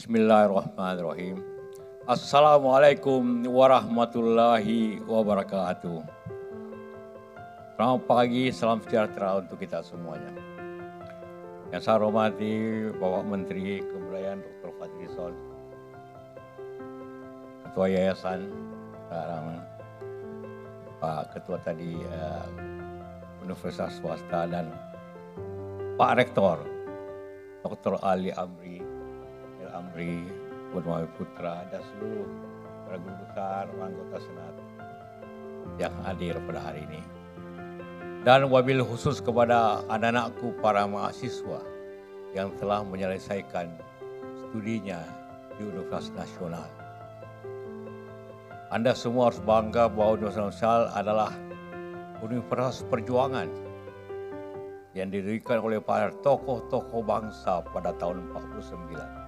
Bismillahirrahmanirrahim. Assalamualaikum warahmatullahi wabarakatuh. Selamat pagi, salam sejahtera untuk kita semuanya. Yang saya hormati Bapak Menteri Kebudayaan Dr. Fadlizon, Ketua Yayasan, Pak Ketua tadi Universitas Swasta, dan Pak Rektor Dr. Ali Amri, Purnawi Putra, dan seluruh para guru besar, anggota Senat yang hadir pada hari ini. Dan wabil khusus kepada anak-anakku para mahasiswa yang telah menyelesaikan studinya di Universitas Nasional. Anda semua harus bangga bahwa Universitas Nasional adalah universitas perjuangan yang didirikan oleh para tokoh-tokoh bangsa pada tahun 49.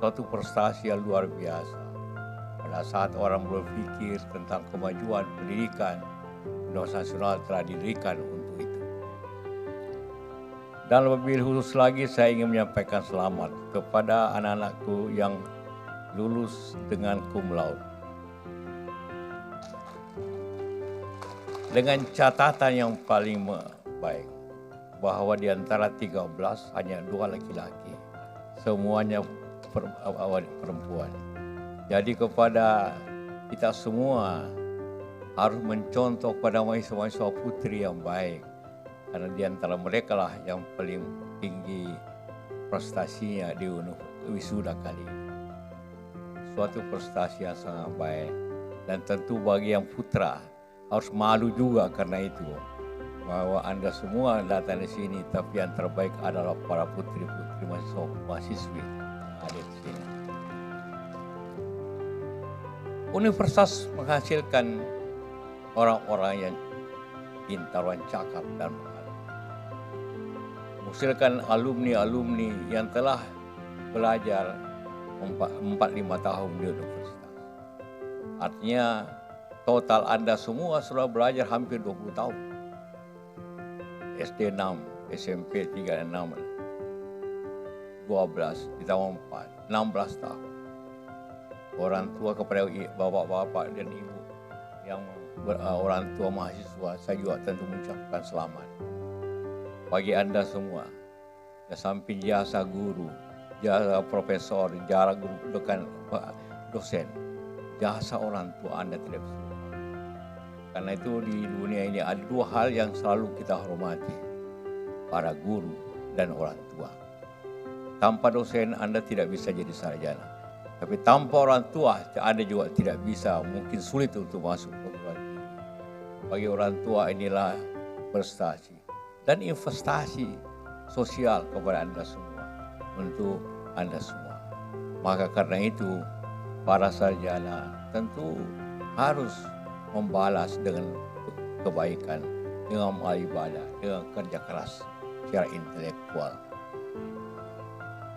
Suatu prestasi yang luar biasa. Pada saat orang berpikir tentang kemajuan pendidikan, Universitas Nasional telah didirikan untuk itu. Dan lebih khusus lagi saya ingin menyampaikan selamat kepada anak-anakku yang lulus dengan cum laude. Dengan catatan yang paling baik, bahwa di antara 13 hanya 2 laki-laki, semuanya perempuan. Jadi kepada kita semua harus mencontoh pada mahasiswa-mahasiswa putri yang baik, karena di antara mereka lah yang paling tinggi prestasinya di wisuda kali ini. Suatu prestasi yang sangat baik, dan tentu bagi yang putra harus malu juga karena itu, bahwa Anda semua datang di sini, tapi yang terbaik adalah para putri-putri mahasiswi yang ada di sini. Universitas menghasilkan orang-orang yang pintar, cakap, dan menghasilkan alumni-alumni yang telah belajar 4-5 tahun di universitas. Artinya total Anda semua sudah belajar hampir 20 tahun. SD 6, SMP 3, 6, 12, ditambah 4, 16 tahun. Orang tua kepada bapak-bapak dan ibu yang orang tua mahasiswa, saya juga tentu mengucapkan selamat. Bagi Anda semua, ya, samping jasa guru, jasa profesor, jasa guru dosen, jasa orang tua Anda tidak bisa. Karena itu di dunia ini ada 2 hal yang selalu kita hormati, para guru dan orang tua. Tanpa dosen Anda tidak bisa jadi sarjana. Tapi tanpa orang tua Anda juga tidak bisa, mungkin sulit untuk masuk perguruan tinggi. Bagi orang tua inilah prestasi dan investasi sosial kepada Anda semua, untuk Anda semua. Maka karena itu para sarjana tentu harus membalas dengan kebaikan, dengan amal ibadah, dengan kerja keras secara intelektual.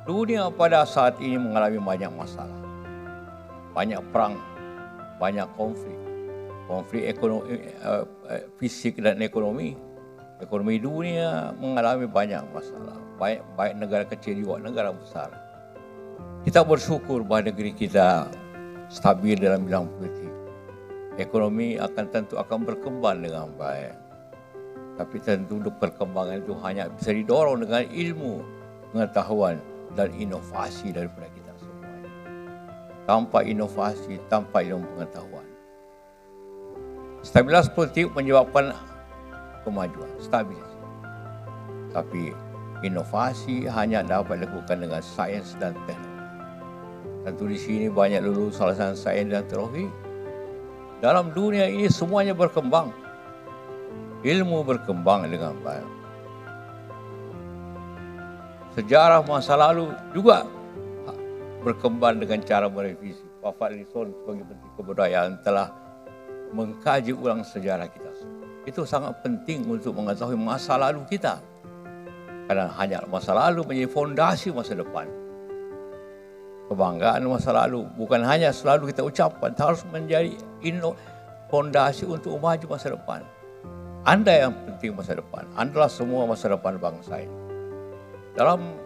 Dunia pada saat ini mengalami banyak masalah, banyak perang, banyak konflik ekonomi, fisik dan ekonomi. Ekonomi dunia mengalami banyak masalah, baik negara kecil juga negara besar. Kita bersyukur bahwa negeri kita stabil dalam bidang politik. Ekonomi tentu akan berkembang dengan baik. Tapi tentu untuk perkembangan itu hanya bisa didorong dengan ilmu, pengetahuan, dan inovasi daripada kita semuanya. Tanpa inovasi, tanpa ilmu pengetahuan, stabilitas politik menyebabkan kemajuan, stabilitas. Tapi inovasi hanya dapat dilakukan dengan sains dan teknologi. Tentu di sini banyak lulusan sains dan teknologi. Dalam dunia ini semuanya berkembang. Ilmu berkembang dengan baik. Sejarah masa lalu juga berkembang dengan cara merevisi. Pak Fadlizon sebagai Menteri Kebudayaan telah mengkaji ulang sejarah kita. Itu sangat penting untuk mengetahui masa lalu kita. Karena hanya masa lalu menjadi fondasi masa depan. Kebanggaan masa lalu bukan hanya selalu kita ucapkan, harus menjadi fondasi untuk maju masa depan. Anda yang penting masa depan, Anda lah semua masa depan bangsa ini. Dalam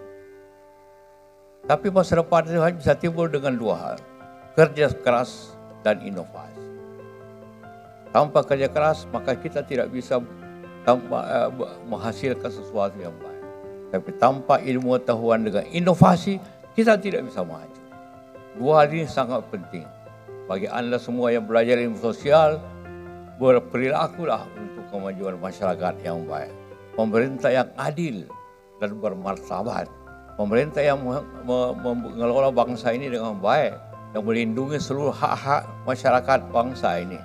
Tapi masa depan itu hanya bisa timbul dengan dua hal, kerja keras dan inovasi. Tanpa kerja keras maka kita tidak bisa menghasilkan sesuatu yang baik. Tapi tanpa ilmu pengetahuan dengan inovasi kita tidak bisa maju. Dua hal ini sangat penting. Bagi Anda semua yang belajar ilmu sosial, berperilakulah untuk kemajuan masyarakat yang baik. Pemerintah yang adil dan bermartabat. Pemerintah yang mengelola bangsa ini dengan baik, yang melindungi seluruh hak-hak masyarakat bangsa ini.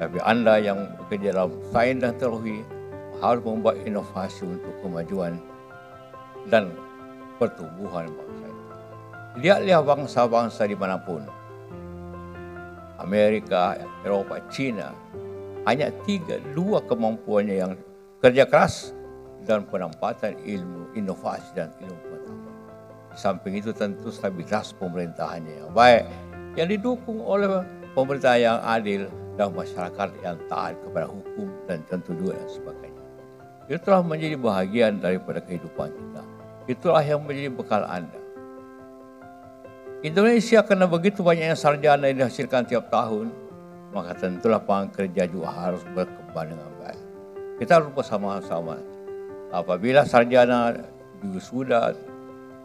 Tapi Anda yang bekerja dalam sains dan teknologi harus membuat inovasi untuk kemajuan dan pertumbuhan bangsa ini. Lihatlah bangsa-bangsa dimanapun, Amerika, Eropa, China, hanya dua kemampuannya yang kerja keras dan penempatan ilmu, inovasi dan ilmu pengetahuan. Di samping itu tentu stabilitas pemerintahannya yang baik, yang didukung oleh pemerintah yang adil dan masyarakat yang taat kepada hukum dan tentu juga dan sebagainya. Itulah menjadi bahagian daripada kehidupan kita. Itulah yang menjadi bekal Anda. Indonesia karena begitu banyaknya sarjana yang dihasilkan tiap tahun, maka tentulah lapangan kerja juga harus berkembang dengan baik. Kita harus bersama-sama. Apabila sarjana sudah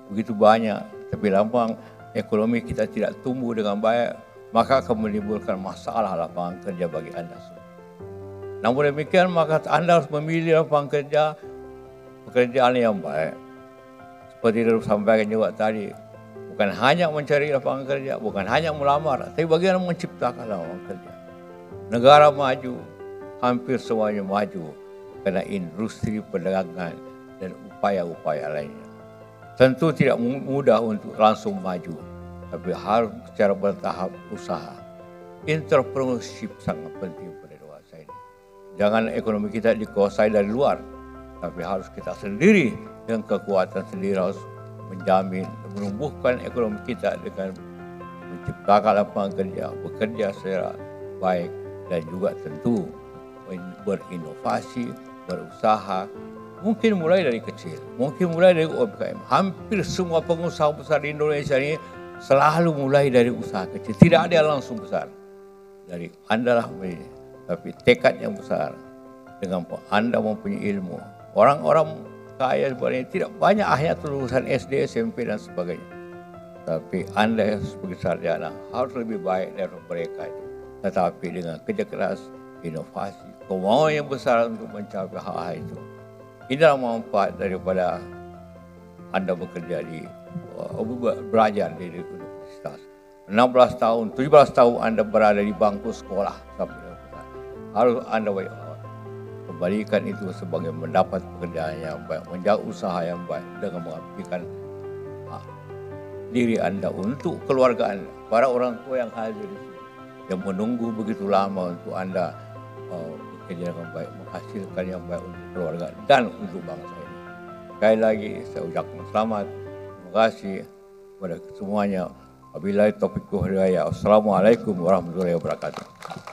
begitu banyak, tapi lapangan ekonomi kita tidak tumbuh dengan baik, maka akan menimbulkan masalah lapangan kerja bagi Anda semua. Namun demikian, maka Anda harus memilih lapangan kerja, pekerjaan yang baik. Seperti yang disampaikan juga tadi, bukan hanya mencari lapangan kerja, bukan hanya melamar, tapi bagaimana menciptakan lapangan kerja. Negara maju, hampir semuanya maju karena industri perdagangan dan upaya-upaya lainnya. Tentu tidak mudah untuk langsung maju, tapi harus secara bertahap usaha. Entrepreneurship sangat penting pada dewasa ini. Jangan ekonomi kita dikuasai dari luar, tapi harus kita sendiri dengan kekuatan sendiri harus menjamin, menumbuhkan ekonomi kita dengan menciptakan lapangan kerja, bekerja secara baik dan juga tentu berinovasi, berusaha. Mungkin mulai dari kecil, mungkin mulai dari UMKM. Hampir semua pengusaha besar di Indonesia ini selalu mulai dari usaha kecil. Tidak ada yang langsung besar. Dari Anda lah, tapi tekad yang besar. Dengan Anda mempunyai ilmu. Orang-orang kaya sebenarnya tidak banyak hanya lulusan SD, SMP dan sebagainya. Tapi Anda sebagai sarjana harus lebih baik dari mereka itu. Tetapi dengan kerja keras, inovasi, kemauan yang besar untuk mencapai hal-hal itu. Inilah manfaat daripada Anda bekerja belajar di universitas. 16 tahun, 17 tahun Anda berada di bangku sekolah. Harus Anda kembalikan itu sebagai mendapat pekerjaan yang baik, menjaga usaha yang baik dengan mengabdikan diri Anda untuk keluarga Anda, para orang tua yang hadir di sini, yang menunggu begitu lama untuk Anda bekerja dengan baik, menghasilkan yang baik untuk keluarga dan untuk bangsa ini. Sekali lagi saya ucapkan selamat, terima kasih kepada semuanya. Wabillahi taufiq wal hidayah. Assalamualaikum warahmatullahi wabarakatuh.